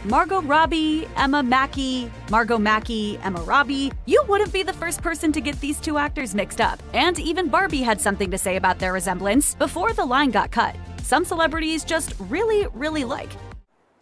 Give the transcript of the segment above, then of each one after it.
Margot Robbie, Emma Mackey, Margot Mackey, Emma Robbie. You wouldn't be the first person to get these two actors mixed up. And even Barbie had something to say about their resemblance before the line got cut. Some celebrities just really like.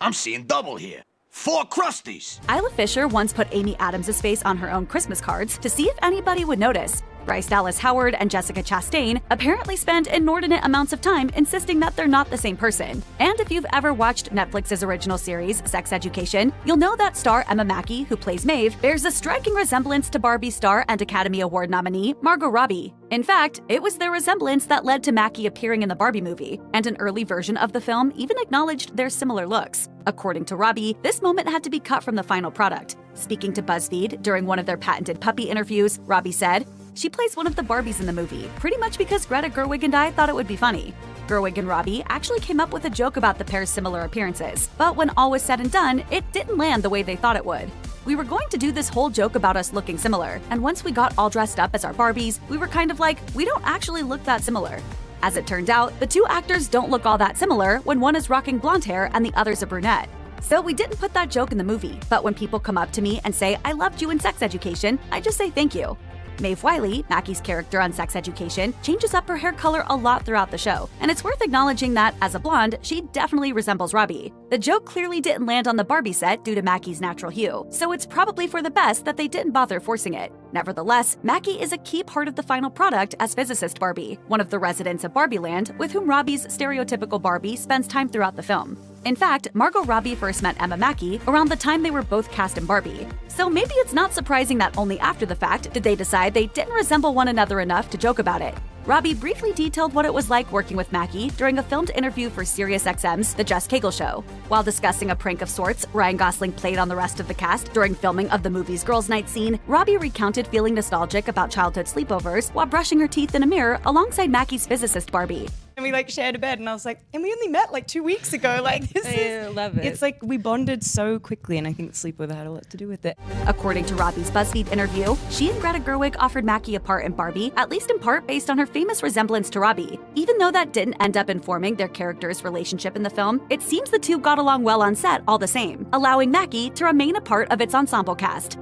I'm seeing double here. 4 Krusties. Isla Fisher once put Amy Adams' face on her own Christmas cards to see if anybody would notice. Bryce Dallas Howard and Jessica Chastain apparently spend inordinate amounts of time insisting that they're not the same person. And if you've ever watched Netflix's original series, Sex Education, you'll know that star Emma Mackey, who plays Maeve, bears a striking resemblance to Barbie star and Academy Award nominee Margot Robbie. In fact, it was their resemblance that led to Mackey appearing in the Barbie movie, and an early version of the film even acknowledged their similar looks. According to Robbie, this moment had to be cut from the final product. Speaking to BuzzFeed during one of their patented puppy interviews, Robbie said, "She plays one of the Barbies in the movie, pretty much because Greta Gerwig and I thought it would be funny." Gerwig and Robbie actually came up with a joke about the pair's similar appearances, but when all was said and done, it didn't land the way they thought it would. "We were going to do this whole joke about us looking similar, and once we got all dressed up as our Barbies, we were kind of like, we don't actually look that similar." As it turned out, the two actors don't look all that similar when one is rocking blonde hair and the other's a brunette. So we didn't put that joke in the movie, but when people come up to me and say, "I loved you in Sex Education," I just say thank you. Maeve Wiley, Mackey's character on Sex Education, changes up her hair color a lot throughout the show, and it's worth acknowledging that, as a blonde, she definitely resembles Robbie. The joke clearly didn't land on the Barbie set due to Mackey's natural hue, so it's probably for the best that they didn't bother forcing it. Nevertheless, Mackey is a key part of the final product as physicist Barbie, one of the residents of Barbie Land with whom Robbie's stereotypical Barbie spends time throughout the film. In fact, Margot Robbie first met Emma Mackey around the time they were both cast in Barbie. So maybe it's not surprising that only after the fact did they decide they didn't resemble one another enough to joke about it. Robbie briefly detailed what it was like working with Mackey during a filmed interview for SiriusXM's The Jess Cagle Show. While discussing a prank of sorts Ryan Gosling played on the rest of the cast during filming of the movie's girls' night scene, Robbie recounted feeling nostalgic about childhood sleepovers while brushing her teeth in a mirror alongside Mackey's physicist Barbie. And we shared a bed, and I was like, and we only met 2 weeks ago. I love it. It's like we bonded so quickly, and I think sleepover had a lot to do with it. According to Robbie's BuzzFeed interview, she and Greta Gerwig offered Mackey a part in Barbie, at least in part based on her famous resemblance to Robbie. Even though that didn't end up informing their characters' relationship in the film, it seems the two got along well on set all the same, allowing Mackey to remain a part of its ensemble cast.